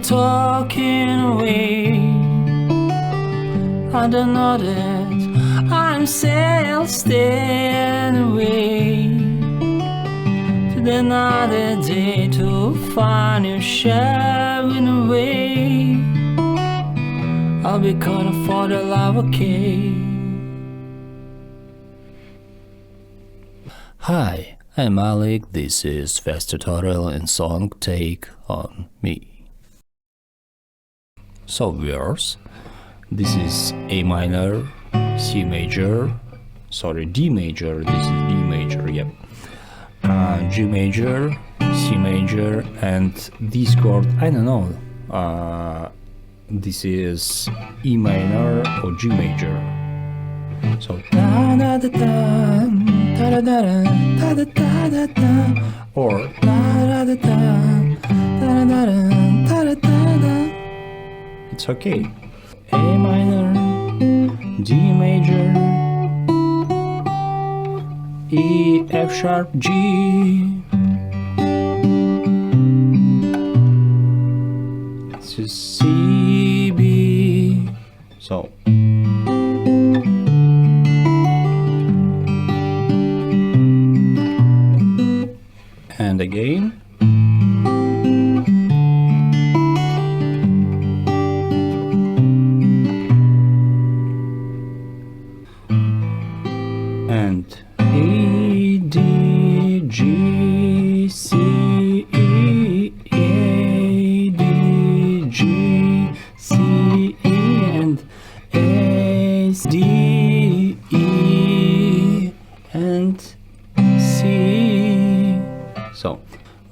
talking away. I don't know that I'm still staying away to another day to find you sharing away. I'll be calling for the love, okay? Hi, I'm Alec. This is fast tutorial in song Take on Me. So viewers, this is A minor, C major, sorry, D major, this is D major, yep. G major, C major, and this chord, I don't know, this is E minor or G major. So da da da da da da da da da da da, or da da da da da da da da da. It's okay. A minor, D major, E, F sharp, G. This is C, B. So and again. And A, D, G, C, E, A, D, G, C, E, and A, D, E, and C. So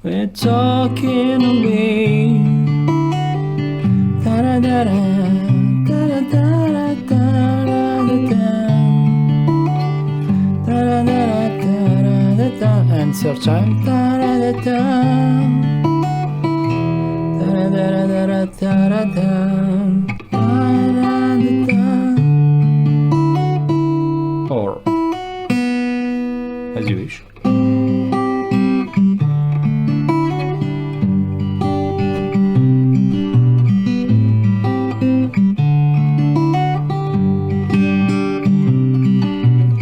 we're talking away. Da da da da da da da da da. And third time, da da da da da da da da da da, or as you wish.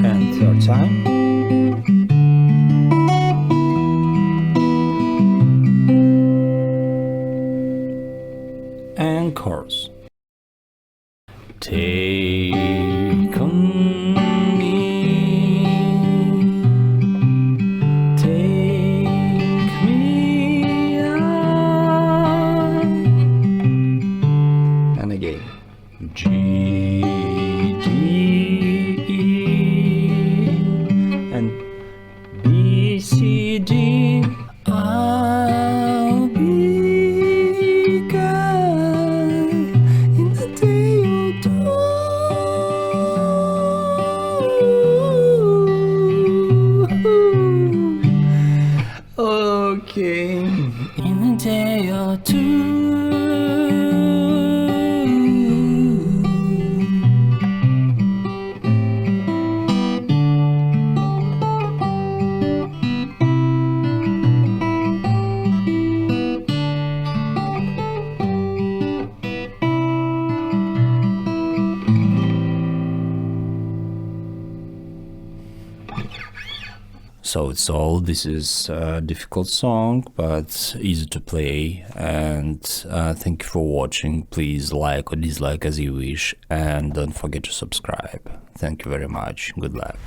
And third time. And chords. Take on me, take me on. And again, G, D, E, and B, C, D. I'll be gone in the day you do. Okay, in a day or two. So it's all. This is a difficult song, but easy to play. And thank you for watching. Please like or dislike as you wish, and don't forget to subscribe. Thank you very much. Good luck.